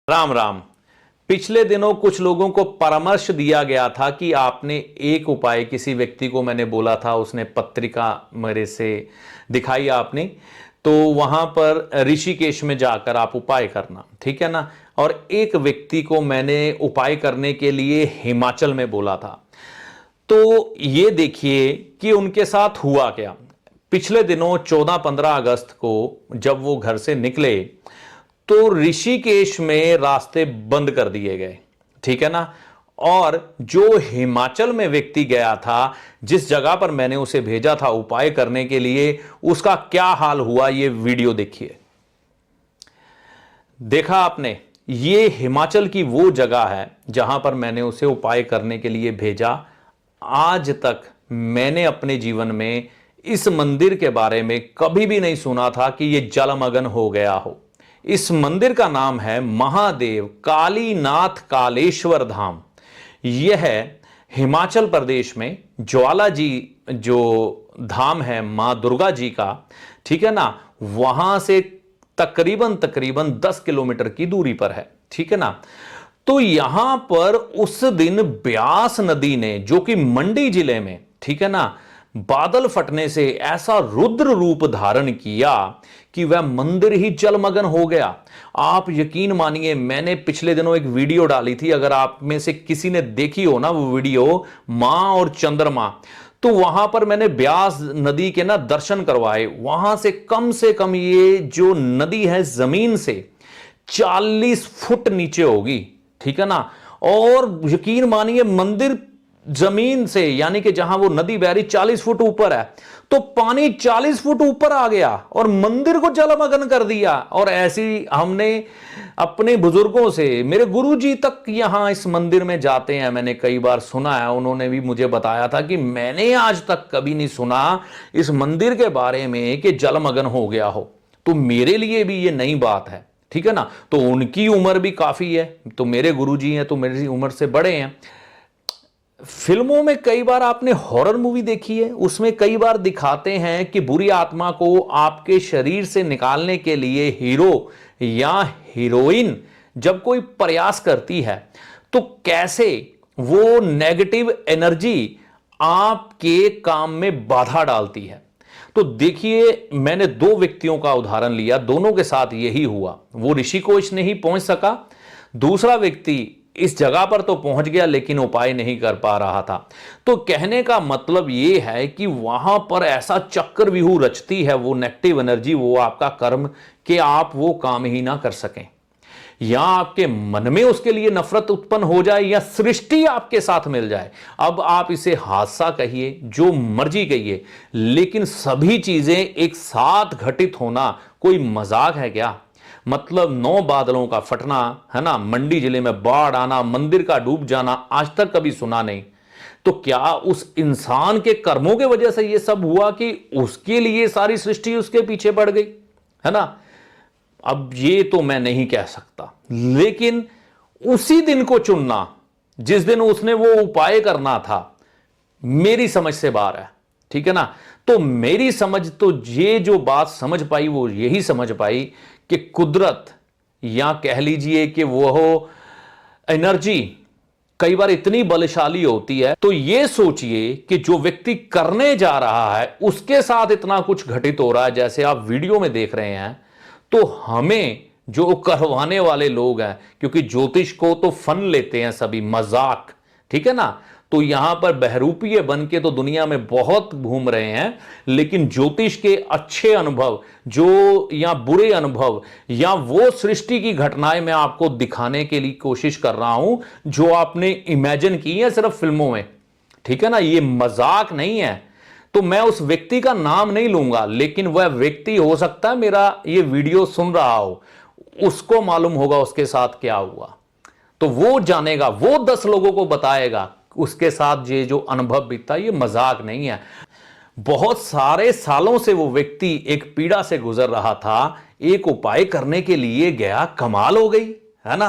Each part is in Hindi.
राम राम। पिछले दिनों कुछ लोगों को परामर्श दिया गया था कि आपने एक उपाय, किसी व्यक्ति को मैंने बोला था, उसने पत्रिका मेरे से दिखाई आपने, तो वहां पर ऋषिकेश में जाकर आप उपाय करना, ठीक है ना। और एक व्यक्ति को मैंने उपाय करने के लिए हिमाचल में बोला था। तो ये देखिए कि उनके साथ हुआ क्या। पिछले दिनों 14-15 अगस्त को जब वो घर से निकले तो ऋषिकेश में रास्ते बंद कर दिए गए, ठीक है ना। और जो हिमाचल में व्यक्ति गया था, जिस जगह पर मैंने उसे भेजा था उपाय करने के लिए, उसका क्या हाल हुआ ये वीडियो देखिए। देखा आपने, ये हिमाचल की वो जगह है जहां पर मैंने उसे उपाय करने के लिए भेजा। आज तक मैंने अपने जीवन में इस मंदिर के बारे में कभी भी नहीं सुना था कि यह जलमग्न हो गया हो। इस मंदिर का नाम है महादेव कालीनाथ कालेश्वर धाम। यह है हिमाचल प्रदेश में ज्वाला जी, जो धाम है मां दुर्गा जी का, ठीक है ना, वहां से तकरीबन तकरीबन 10 किलोमीटर की दूरी पर है, ठीक है ना। तो यहां पर उस दिन ब्यास नदी ने, जो कि मंडी जिले में, ठीक है ना, बादल फटने से ऐसा रुद्र रूप धारण किया कि वह मंदिर ही जलमग्न हो गया। आप यकीन मानिए, मैंने पिछले दिनों एक वीडियो डाली थी, अगर आप में से किसी ने देखी हो ना वो वीडियो, मां और चंद्रमा, तो वहां पर मैंने ब्यास नदी के ना दर्शन करवाए। वहां से कम ये जो नदी है जमीन से 40 फुट नीचे होगी, ठीक है ना। और यकीन मानिए, मंदिर जमीन से, यानी कि जहां वो नदी बह रही 40 फुट ऊपर है, तो पानी 40 फुट ऊपर आ गया और मंदिर को जलमग्न कर दिया। और ऐसी हमने अपने बुजुर्गों से, मेरे गुरुजी तक यहां इस मंदिर में जाते हैं, मैंने कई बार सुना है, उन्होंने भी मुझे बताया था कि मैंने आज तक कभी नहीं सुना इस मंदिर के बारे में कि जलमग्न हो गया हो। तो मेरे लिए भी ये नई बात है, ठीक है ना। तो उनकी उम्र भी काफी है, तो मेरे गुरुजी हैं तो मेरी उम्र से बड़े हैं। फिल्मों में कई बार आपने हॉरर मूवी देखी है, उसमें कई बार दिखाते हैं कि बुरी आत्मा को आपके शरीर से निकालने के लिए हीरो या हीरोइन जब कोई प्रयास करती है तो कैसे वो नेगेटिव एनर्जी आपके काम में बाधा डालती है। तो देखिए, मैंने दो व्यक्तियों का उदाहरण लिया, दोनों के साथ यही हुआ। वो ऋषिकेश नहीं पहुंच सका, दूसरा व्यक्ति इस जगह पर तो पहुंच गया लेकिन उपाय नहीं कर पा रहा था। तो कहने का मतलब यह है कि वहां पर ऐसा चक्रव्यूह रचती है वो नेगेटिव एनर्जी, वो आपका कर्म, कि आप वो काम ही ना कर सकें, या आपके मन में उसके लिए नफरत उत्पन्न हो जाए, या सृष्टि आपके साथ मिल जाए। अब आप इसे हादसा कहिए, जो मर्जी कहिए, लेकिन सभी चीजें एक साथ घटित होना कोई मजाक है क्या। मतलब 9 बादलों का फटना, है ना, मंडी जिले में बाढ़ आना, मंदिर का डूब जाना, आज तक कभी सुना नहीं। तो क्या उस इंसान के कर्मों के वजह से यह सब हुआ कि उसके लिए सारी सृष्टि उसके पीछे पड़ गई, है ना। अब ये तो मैं नहीं कह सकता, लेकिन उसी दिन को चुनना जिस दिन उसने वो उपाय करना था, मेरी समझ से बाहर है, ठीक है ना। तो मेरी समझ तो ये जो बात समझ पाई वो यही समझ पाई कि कुदरत, या कह लीजिए कि वो एनर्जी कई बार इतनी बलशाली होती है। तो ये सोचिए कि जो व्यक्ति करने जा रहा है उसके साथ इतना कुछ घटित हो रहा है, जैसे आप वीडियो में देख रहे हैं। तो हमें जो करवाने वाले लोग हैं, क्योंकि ज्योतिष को तो फन लेते हैं सभी, मजाक, ठीक है ना। तो यहां पर बहरूपीय बन के तो दुनिया में बहुत घूम रहे हैं, लेकिन ज्योतिष के अच्छे अनुभव जो, या बुरे अनुभव, या वो सृष्टि की घटनाएं मैं आपको दिखाने के लिए कोशिश कर रहा हूं जो आपने इमेजिन की है सिर्फ फिल्मों में, ठीक है ना। ये मजाक नहीं है। तो मैं उस व्यक्ति का नाम नहीं लूंगा, लेकिन वह व्यक्ति हो सकता है मेरा ये वीडियो सुन रहा हो, उसको मालूम होगा उसके साथ क्या हुआ। तो वो जानेगा, वो 10 लोगों को बताएगा उसके साथ ये जो अनुभव बीता, ये मजाक नहीं है। बहुत सारे सालों से वो व्यक्ति एक पीड़ा से गुजर रहा था, एक उपाय करने के लिए गया, कमाल हो गई, है ना।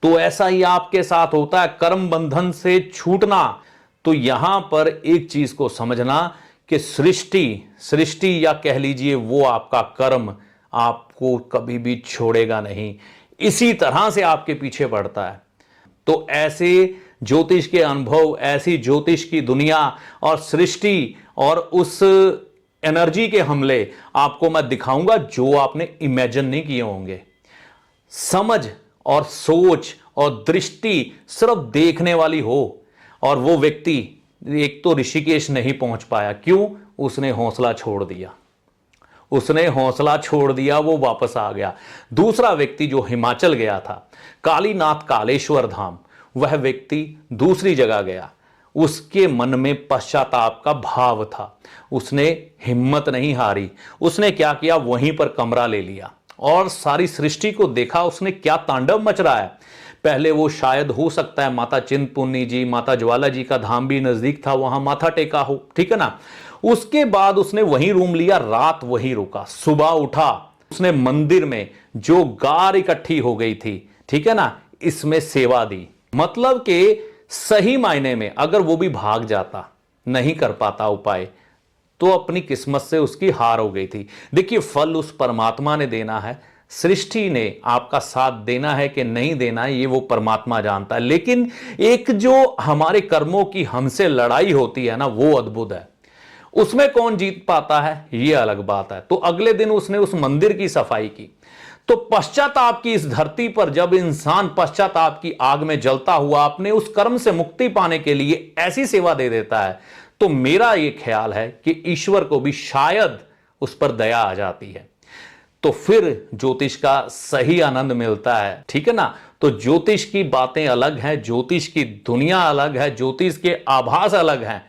तो ऐसा ही आपके साथ होता है, कर्म बंधन से छूटना। तो यहां पर एक चीज को समझना कि सृष्टि या कह लीजिए वो आपका कर्म आपको कभी भी छोड़ेगा नहीं। इसी तरह से आपके पीछे पड़ता है। तो ऐसे ज्योतिष के अनुभव, ऐसी ज्योतिष की दुनिया और सृष्टि और उस एनर्जी के हमले आपको मैं दिखाऊंगा जो आपने इमेजिन नहीं किए होंगे। समझ और सोच और दृष्टि सिर्फ देखने वाली हो। और वो व्यक्ति, एक तो ऋषिकेश नहीं पहुंच पाया, क्यों? उसने हौसला छोड़ दिया, उसने हौसला छोड़ दिया, वो वापस आ गया। दूसरा व्यक्ति जो हिमाचल गया था, कालीनाथ कालेश्वर धाम, वह व्यक्ति दूसरी जगह गया, उसके मन में पश्चाताप का भाव था, उसने हिम्मत नहीं हारी। उसने क्या किया, वहीं पर कमरा ले लिया और सारी सृष्टि को देखा उसने क्या तांडव मच रहा है। पहले वो शायद हो सकता है माता चिंतपूर्णी जी, माता ज्वाला जी का धाम भी नजदीक था, वहां माथा टेका हो, ठीक है ना। उसके बाद उसने वहीं रूम लिया, रात वहीं रुका, सुबह उठा, उसने मंदिर में जो गार इकट्ठी हो गई थी, ठीक है ना, इसमें सेवा दी। मतलब कि सही मायने में अगर वो भी भाग जाता, नहीं कर पाता उपाय, तो अपनी किस्मत से उसकी हार हो गई थी। देखिए, फल उस परमात्मा ने देना है, सृष्टि ने आपका साथ देना है कि नहीं देना है, ये वो परमात्मा जानता है। लेकिन एक जो हमारे कर्मों की हमसे लड़ाई होती है ना, वो अद्भुत है। उसमें कौन जीत पाता है, ये अलग बात है। तो अगले दिन उसने उस मंदिर की सफाई की। तो पश्चाताप की इस धरती पर जब इंसान पश्चाताप की आग में जलता हुआ अपने उस कर्म से मुक्ति पाने के लिए ऐसी सेवा दे देता है, तो मेरा यह ख्याल है कि ईश्वर को भी शायद उस पर दया आ जाती है। तो फिर ज्योतिष का सही आनंद मिलता है, ठीक है ना। तो ज्योतिष की बातें अलग हैं, ज्योतिष की दुनिया अलग है, ज्योतिष के आभास अलग हैं,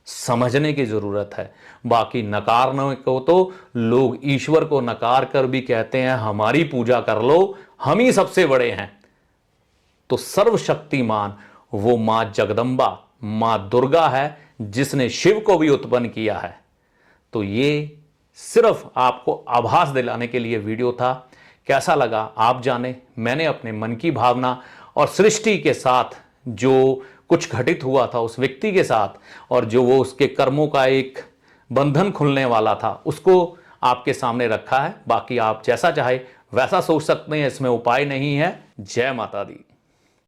समझने की जरूरत है। बाकी नकारने को तो लोग ईश्वर को नकार कर भी कहते हैं हमारी पूजा कर लो, हम ही सबसे बड़े हैं। तो सर्वशक्तिमान वो मां जगदंबा, मां दुर्गा है, जिसने शिव को भी उत्पन्न किया है। तो ये सिर्फ आपको आभास दिलाने के लिए वीडियो था। कैसा लगा आप जाने। मैंने अपने मन की भावना और सृष्टि के साथ जो कुछ घटित हुआ था उस व्यक्ति के साथ, और जो वो उसके कर्मों का एक बंधन खुलने वाला था, उसको आपके सामने रखा है। बाकी आप जैसा चाहे वैसा सोच सकते हैं, इसमें उपाय नहीं है। जय माता दी।